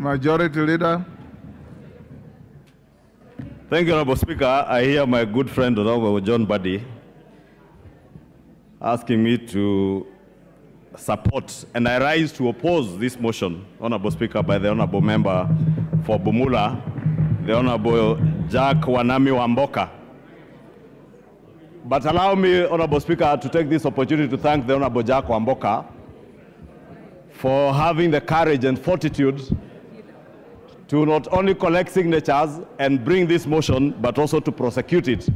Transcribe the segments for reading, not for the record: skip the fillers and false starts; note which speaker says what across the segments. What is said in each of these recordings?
Speaker 1: Majority Leader.
Speaker 2: Thank you, Honorable Speaker. I hear my good friend, Honorable John Buddy, asking me to support, and I rise to oppose this motion, Honorable Speaker, by the Honorable Member for Bumula, the Honorable Jack Wanami Wamboka. But allow me, Honorable Speaker, to take this opportunity to thank the Honorable Jack Wamboka for having the courage and fortitude to not only collect signatures and bring this motion, but also to prosecute it.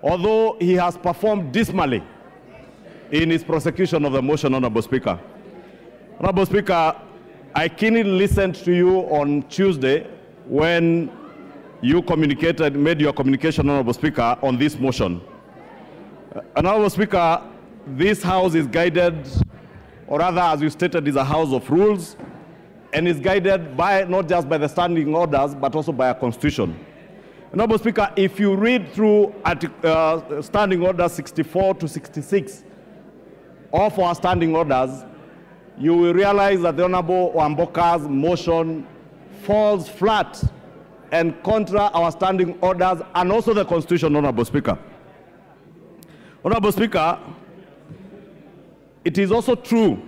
Speaker 2: Although he has performed dismally in his prosecution of the motion, Honorable Speaker. Honorable Speaker, I keenly listened to you on Tuesday when you made your communication, Honorable Speaker, on this motion. Honorable Speaker, this House is guided, or rather, as you stated, is a house of rules, and is guided by not just by the standing orders, but also by a constitution. Honorable Speaker, if you read through standing orders 64 to 66 of our standing orders, you will realize that the Honorable Wamboka's motion falls flat and contra our standing orders and also the constitution, Honorable Speaker. Honorable Speaker, it is also true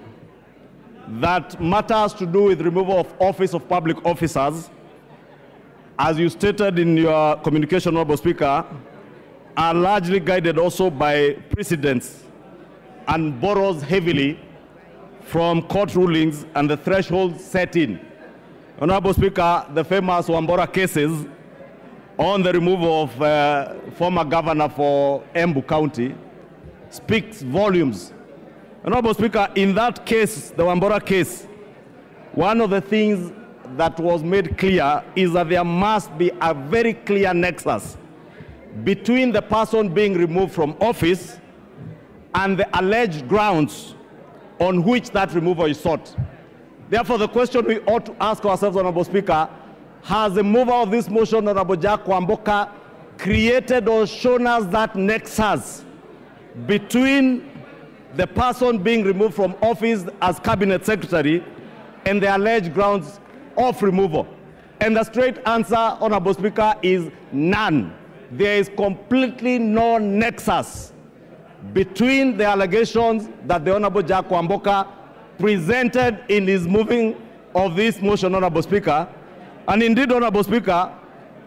Speaker 2: that matters to do with removal of office of public officers, as you stated in your communication, Honorable Speaker, are largely guided also by precedents and borrows heavily from court rulings and the thresholds set in. Honorable Speaker, the famous Wambora cases on the removal of former governor for Embu County speaks volumes. Honorable Speaker, in that case, the Wambora case, one of the things that was made clear is that there must be a very clear nexus between the person being removed from office and the alleged grounds on which that removal is sought. Therefore, the question we ought to ask ourselves, Honorable Speaker, has the mover of this motion, Honorable Jack Wamboka, created or shown us that nexus between the person being removed from office as cabinet secretary and the alleged grounds of removal? And the straight answer, Honorable Speaker, is none. There is completely no nexus between the allegations that the Honorable Jack Wamboka presented in his moving of this motion, Honorable Speaker. And indeed, Honorable Speaker,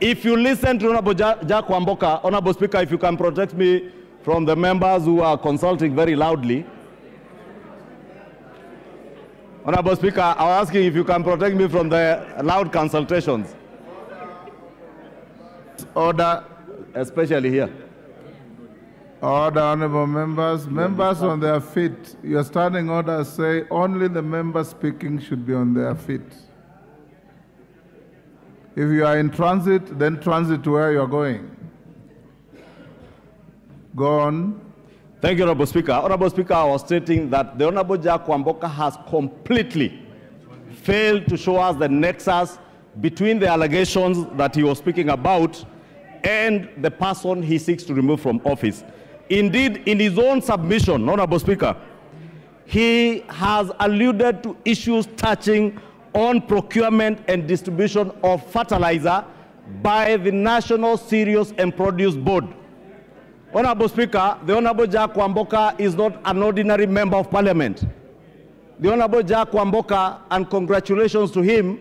Speaker 2: if you listen to Honorable Jack Wamboka, Honorable Speaker, if you can protect me from the members who are consulting very loudly. Honorable Speaker, I was asking if you can protect me from the loud consultations.
Speaker 1: Order.
Speaker 2: Especially here.
Speaker 1: Order, honorable members. Members on their feet. Your standing orders say only the members speaking should be on their feet. If you are in transit, then transit to where you are going. Go on.
Speaker 2: Thank you, Honorable Speaker. Honorable Speaker, I was stating that the Honorable Jack Wamboka has completely failed to show us the nexus between the allegations that he was speaking about and the person he seeks to remove from office. Indeed, in his own submission, Honorable Speaker, he has alluded to issues touching on procurement and distribution of fertilizer by the National Cereals and Produce Board. Honorable Speaker, the Honorable Jack Wamboka is not an ordinary member of Parliament. The Honorable Jack Wamboka, and congratulations to him,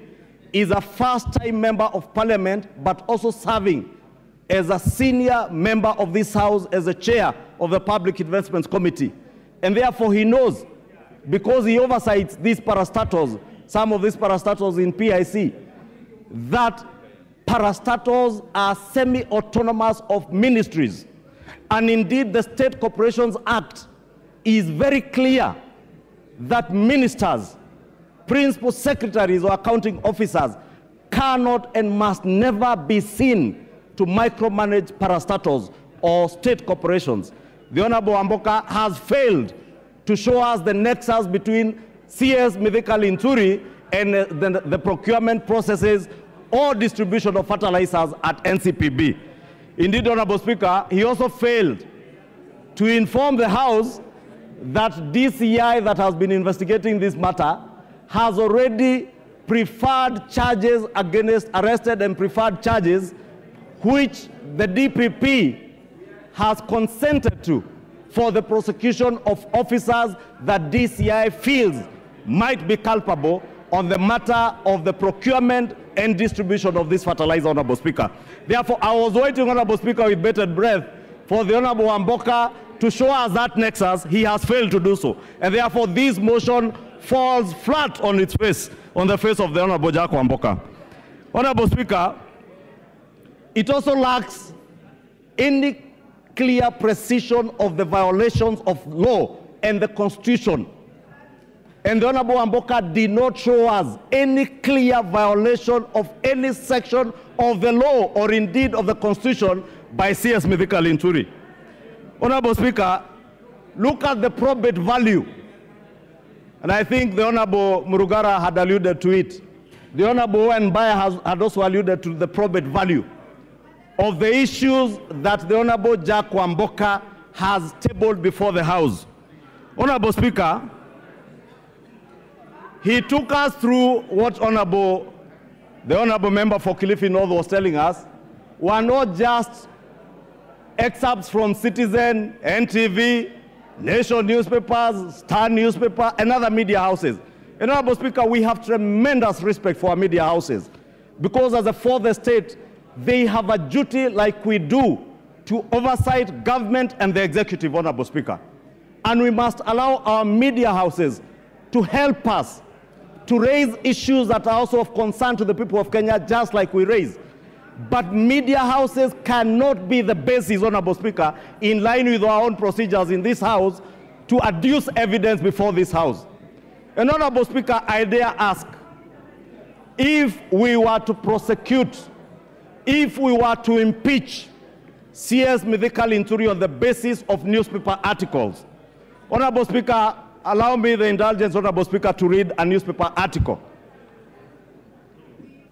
Speaker 2: is a first-time member of Parliament, but also serving as a senior member of this House as a chair of the Public Investments Committee. And therefore he knows, because he oversights these parastatals, some of these parastatals in PIC, that parastatals are semi-autonomous of ministries. And indeed, the State Corporations Act is very clear that ministers, principal secretaries or accounting officers cannot and must never be seen to micromanage parastatals or state corporations. The Honorable Wamboka has failed to show us the nexus between CS Linturi and the procurement processes or distribution of fertilizers at NCPB. Indeed, Honorable Speaker, he also failed to inform the House that DCI that has been investigating this matter has already preferred charges against arrested and preferred charges which the DPP has consented to for the prosecution of officers that DCI feels might be culpable on the matter of the procurement and distribution of this fertilizer, Honorable Speaker. Therefore, I was waiting, Honorable Speaker, with bated breath for the Honorable Wamboka to show us that nexus. He has failed to do so. And therefore, this motion falls flat on its face, on the face of the Honorable Jack Wamboka. Honorable Speaker, it also lacks any clear precision of the violations of law and the Constitution. And the Honorable Wamboka did not show us any clear violation of any section of the law or indeed of the Constitution by CS Linturi. Honorable Speaker, look at the probate value. And I think the Honorable Murugara had alluded to it. The Honorable Mbaya had also alluded to the probate value of the issues that the Honorable Jack Wamboka has tabled before the House. Honorable Speaker, he took us through what the Honorable Member for Kilifi North was telling us were not just excerpts from Citizen, NTV, Nation newspapers, Star newspaper, and other media houses. And Honorable Speaker, we have tremendous respect for our media houses because as a fourth estate, they have a duty like we do to oversight government and the executive, Honorable Speaker. And we must allow our media houses to help us to raise issues that are also of concern to the people of Kenya, just like we raise. But media houses cannot be the basis, Honorable Speaker, in line with our own procedures in this House, to adduce evidence before this House. And Honorable Speaker, I dare ask, if we were to prosecute, if we were to impeach CS Linturi on the basis of newspaper articles, Honorable Speaker, allow me the indulgence, Honorable Speaker, to read a newspaper article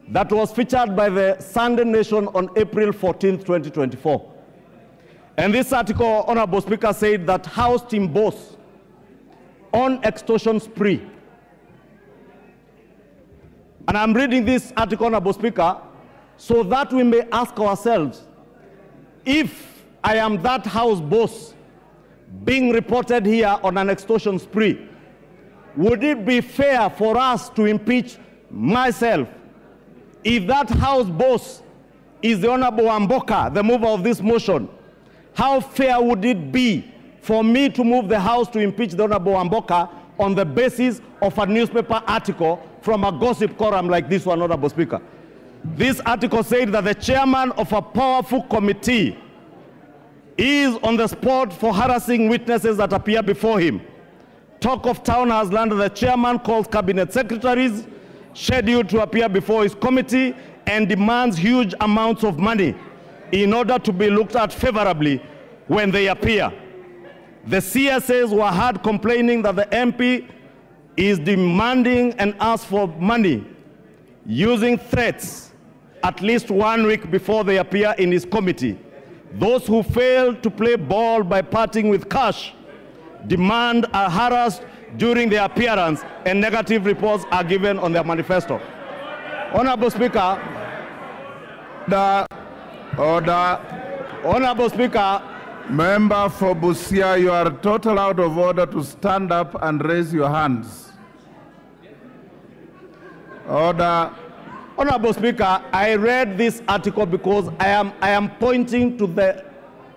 Speaker 2: that was featured by the Sunday Nation on April 14, 2024. And this article, Honorable Speaker, said that House team boss on extortion spree. And I'm reading this article, Honorable Speaker, so that we may ask ourselves, if I am that House boss being reported here on an extortion spree, would it be fair for us to impeach myself? If that House boss is the Honorable Wamboka, the mover of this motion, how fair would it be for me to move the House to impeach the Honorable Wamboka on the basis of a newspaper article from a gossip column like this one, Honorable Speaker? This article said that the chairman of a powerful committee is on the spot for harassing witnesses that appear before him. Talk of town has learned that the chairman calls cabinet secretaries scheduled to appear before his committee and demands huge amounts of money in order to be looked at favorably when they appear. The CSAs were heard complaining that the MP is demanding and asks for money using threats at least 1 week before they appear in his committee. Those who fail to play ball by parting with cash demand are harassed during their appearance and negative reports are given on their manifesto. Honorable Speaker,
Speaker 1: Order.
Speaker 2: Honorable Speaker,
Speaker 1: Member for Busia, you are total out of order to stand up and raise your hands. Order.
Speaker 2: Honorable Speaker, I read this article because I am pointing to the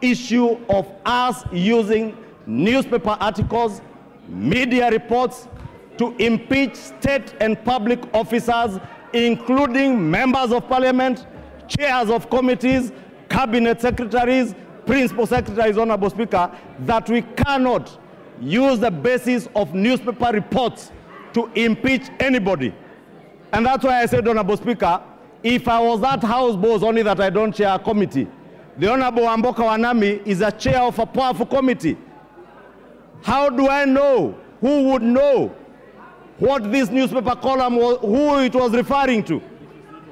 Speaker 2: issue of us using newspaper articles, media reports to impeach state and public officers, including members of parliament, chairs of committees, cabinet secretaries, principal secretaries, Honorable Speaker, that we cannot use the basis of newspaper reports to impeach anybody. And that's why I said, Honorable Speaker, if I was that House boss, only that I don't chair a committee, the Honorable Wamboka Wanami is a chair of a powerful committee. How do I know? Who would know what this newspaper column was, who it was referring to?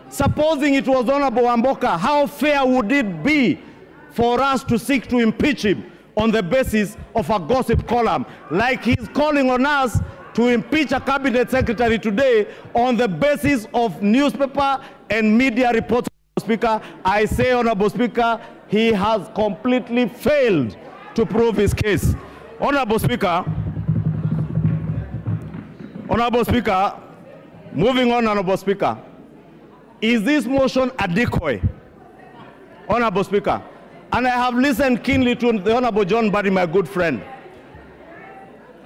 Speaker 2: Supposing it was Honorable Wamboka, how fair would it be for us to seek to impeach him on the basis of a gossip column, like he's calling on us to impeach a cabinet secretary today on the basis of newspaper and media reports. Speaker, I say, Honorable Speaker, he has completely failed to prove his case. Honorable Speaker, moving on, Honorable Speaker, is this motion a decoy? Honorable Speaker, and I have listened keenly to the Honorable John Barry, my good friend,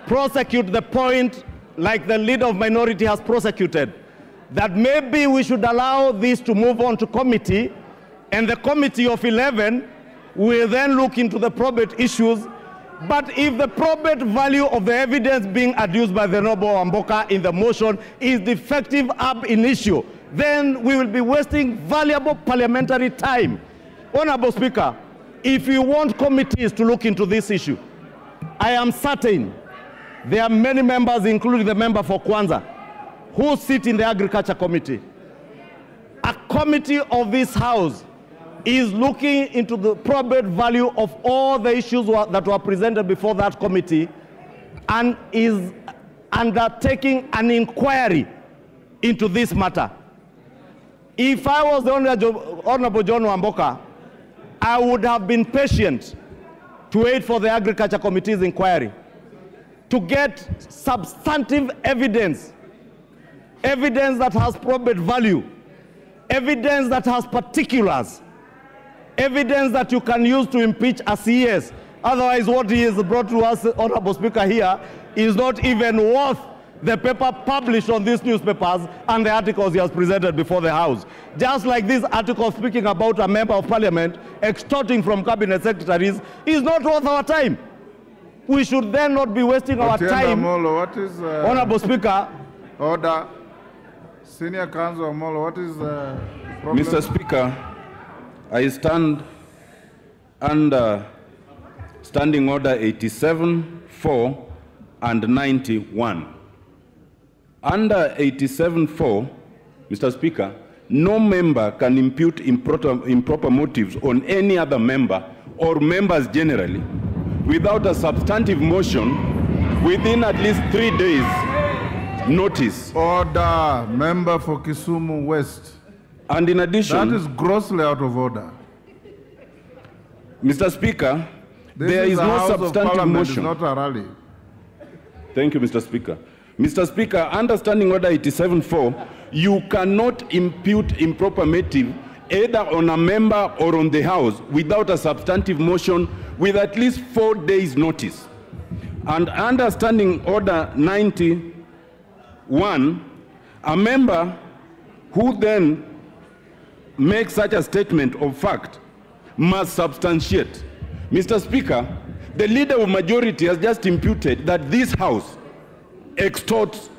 Speaker 2: prosecute the point like the leader of minority has prosecuted, that maybe we should allow this to move on to committee, and the committee of 11 will then look into the probate issues. But if the probate value of the evidence being adduced by the Honorable Amboka in the motion is defective ab initio, then we will be wasting valuable parliamentary time. Honorable Speaker, if you want committees to look into this issue, I am certain there are many members, including the member for Kwanza, who sit in the Agriculture Committee. A committee of this House is looking into the probate value of all the issues that were presented before that committee and is undertaking an inquiry into this matter. If I was the Honorable John Wamboka, I would have been patient to wait for the Agriculture Committee's inquiry to get substantive evidence, evidence that has probate value, evidence that has particulars, evidence that you can use to impeach a CS. Otherwise, what he has brought to us, Honorable Speaker, here is not even worth the paper published on these newspapers and the articles he has presented before the House. Just like this article speaking about a member of parliament extorting from cabinet secretaries is not worth our time. We should then not be wasting our time.
Speaker 1: Molo, what is,
Speaker 2: Honorable Speaker.
Speaker 1: Order. Senior Counsel Molo, what is the problem?
Speaker 3: Mr. Speaker, I stand under Standing Order 87, 4, and 91. Under 87.4, Mr. Speaker, no member can impute improper motives on any other member or members generally without a substantive motion within at least 3 days notice.
Speaker 1: Order. Member for Kisumu West.
Speaker 3: And in addition,
Speaker 1: that is grossly out of order.
Speaker 3: Mr. Speaker, there is no substantive motion.
Speaker 1: It's not a rally.
Speaker 3: Thank you, Mr. Speaker. Mr. Speaker, under Standing Order 87.4, you cannot impute improper motive either on a member or on the House without a substantive motion with at least 4 days' notice. And under Standing Order 91, a member who then makes such a statement of fact must substantiate. Mr. Speaker, the leader of majority has just imputed that this House extorts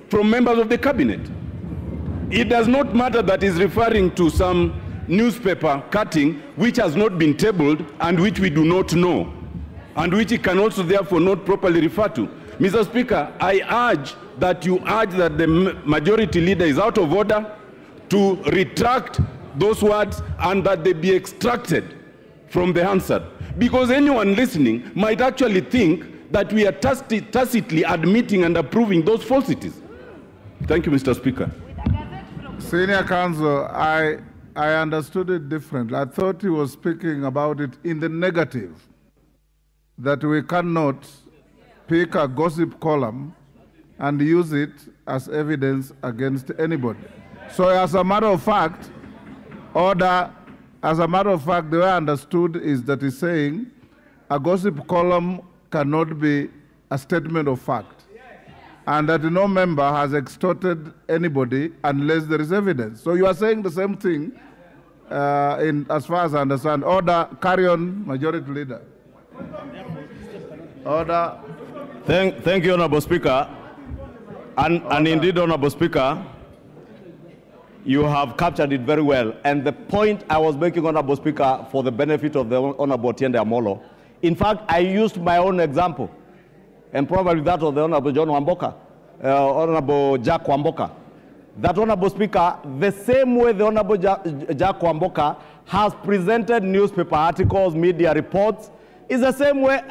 Speaker 3: from members of the cabinet. It does not matter that he's referring to some newspaper cutting which has not been tabled and which we do not know, and which he can also therefore not properly refer to. Mr. Speaker, I urge that you urge that the majority leader is out of order, to retract those words and that they be extracted from the Hansard. Because anyone listening might actually think that we are tacitly admitting and approving those falsities. Thank you, Mr. Speaker.
Speaker 1: Senior Counsel, I understood it differently. I thought he was speaking about it in the negative, that we cannot pick a gossip column and use it as evidence against anybody. So as a matter of fact, the way I understood is that he's saying a gossip column cannot be a statement of fact, and that no member has extorted anybody unless there is evidence. So you are saying the same thing as far as I understand. Order. Carry on, Majority Leader. Order.
Speaker 2: Thank you, Honorable Speaker. And indeed, Honorable Speaker, you have captured it very well. And the point I was making, Honorable Speaker, for the benefit of the Honorable Tiende Amolo, in fact, I used my own example, and probably that of the Honorable John Wamboka, Honorable Jack Wamboka. That, Honorable Speaker, the same way the Honorable Jack Wamboka has presented newspaper articles, media reports, is the same way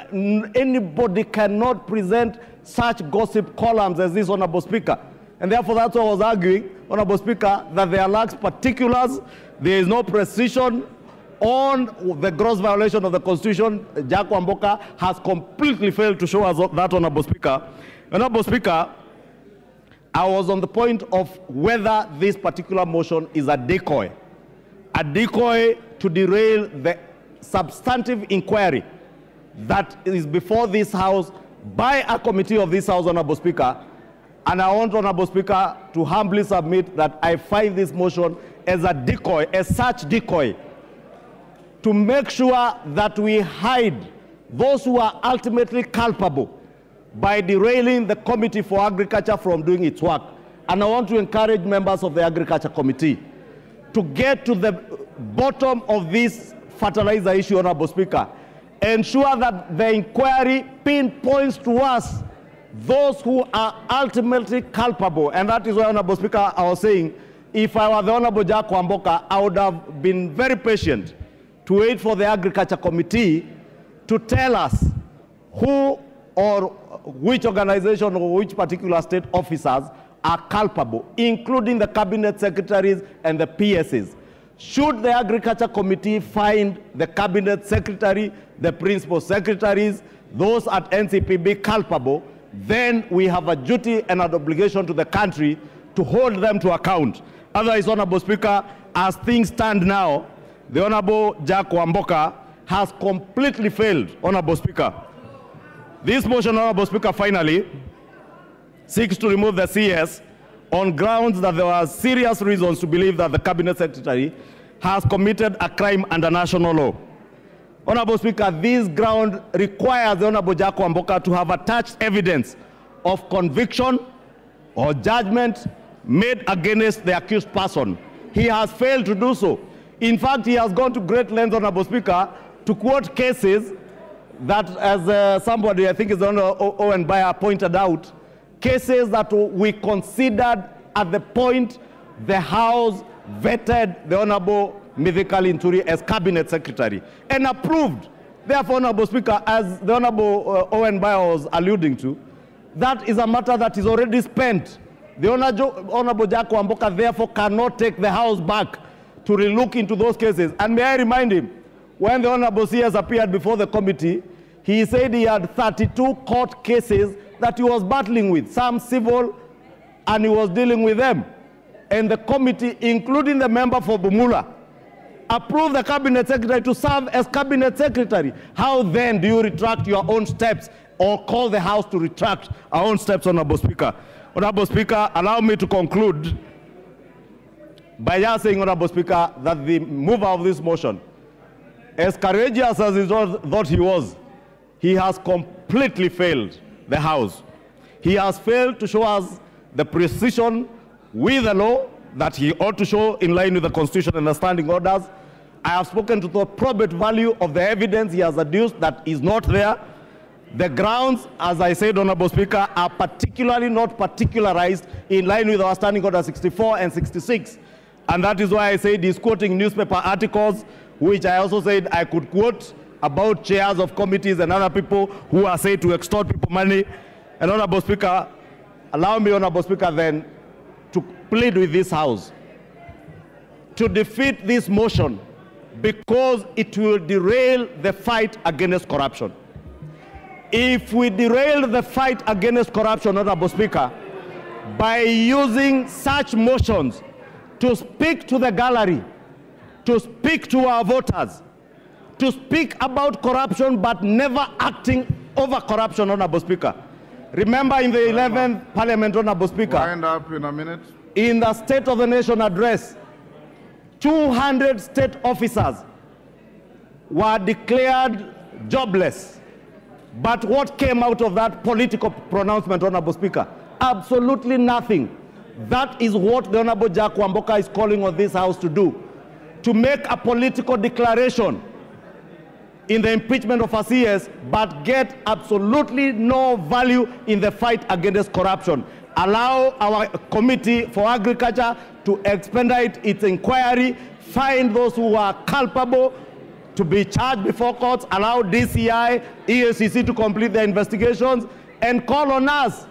Speaker 2: anybody cannot present such gossip columns as this, Honorable Speaker. And therefore, that's what I was arguing, Honorable Speaker, that there lacks particulars, there is no precision on the gross violation of the Constitution. Jack Wamboka has completely failed to show us that, Honorable Speaker. Honorable Speaker, I was on the point of whether this particular motion is a decoy to derail the substantive inquiry that is before this House by a committee of this House, Honorable Speaker. And I want, Honorable Speaker, to humbly submit that I find this motion as a decoy, as such decoy, to make sure that we hide those who are ultimately culpable by derailing the Committee for Agriculture from doing its work. And I want to encourage members of the Agriculture Committee to get to the bottom of this fertilizer issue, Honorable Speaker. Ensure that the inquiry pinpoints to us those who are ultimately culpable. And that is why, Honorable Speaker, I was saying, if I were the Honorable Jack Wamboka, I would have been very patient to wait for the Agriculture Committee to tell us who or which organization or which particular state officers are culpable, including the cabinet secretaries and the PSs. Should the Agriculture Committee find the cabinet secretary, the principal secretaries, those at NCPB culpable, then we have a duty and an obligation to the country to hold them to account. Otherwise, Honorable Speaker, as things stand now, the Honorable Jack Wamboka has completely failed, Honorable Speaker. This motion, Honorable Speaker, finally seeks to remove the CS on grounds that there are serious reasons to believe that the Cabinet Secretary has committed a crime under national law. Honorable Speaker, this ground requires the Honorable Jack Wamboka to have attached evidence of conviction or judgment made against the accused person. He has failed to do so. In fact, he has gone to great lengths, Honorable Speaker, to quote cases that, as somebody, I think is Honorable Owen Bayer, pointed out, cases that we considered at the point the House vetted the Honorable Kimani Ichung'wa as Cabinet Secretary and approved. Therefore, Honorable Speaker, as the Honorable Owen Bayer was alluding to, that is a matter that is already spent. The Honorable Jack Wamboka therefore cannot take the House back to relook into those cases. And may I remind him, when the Honorable CS appeared before the committee, he said he had 32 court cases that he was battling with, some civil, and he was dealing with them. And the committee, including the member for Bumula, approved the Cabinet Secretary to serve as Cabinet Secretary. How then do you retract your own steps or call the House to retract our own steps, Honorable Speaker? Honorable Speaker, allow me to conclude by just saying, Honorable Speaker, that the mover of this motion, as courageous as he thought he was, he has completely failed the House. He has failed to show us the precision with the law that he ought to show in line with the Constitution and the standing orders. I have spoken to the probate value of the evidence he has adduced that is not there. The grounds, as I said, Honorable Speaker, are particularly not particularized in line with our standing order 64 and 66. And that is why I said he's quoting newspaper articles, which I also said I could quote about chairs of committees and other people who are said to extort people money. And Honorable Speaker, allow me, Honorable Speaker, then to plead with this House to defeat this motion because it will derail the fight against corruption. If we derail the fight against corruption, Honorable Speaker, by using such motions to speak to the gallery, to speak to our voters, to speak about corruption but never acting over corruption, Honorable Speaker. Remember in the 11th Parliament, Honorable Speaker,
Speaker 1: wind up in a minute.
Speaker 2: In the State of the Nation address, 200 state officers were declared jobless. But what came out of that political pronouncement, Honorable Speaker? Absolutely nothing. That is what the Honorable Jack Wamboka is calling on this House to do, to make a political declaration in the impeachment of a CS, but get absolutely no value in the fight against corruption. Allow our Committee for Agriculture to expedite its inquiry, find those who are culpable to be charged before courts, allow DCI, EACC to complete their investigations, and call on us.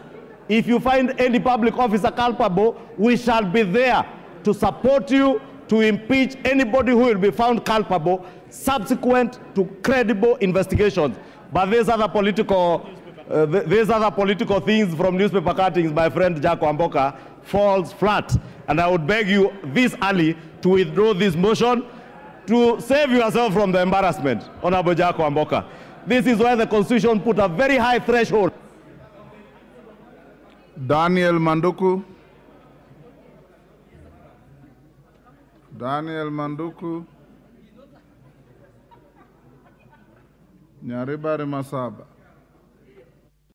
Speaker 2: If you find any public officer culpable, we shall be there to support you, to impeach anybody who will be found culpable subsequent to credible investigations. But these other political things from newspaper cuttings, my friend Jack Wamboka, falls flat. And I would beg you this early to withdraw this motion to save yourself from the embarrassment, Honorable Jack Wamboka. This is why the Constitution put a very high threshold.
Speaker 1: Daniel Manduku. Daniel Manduku. Nyaribari Masaba.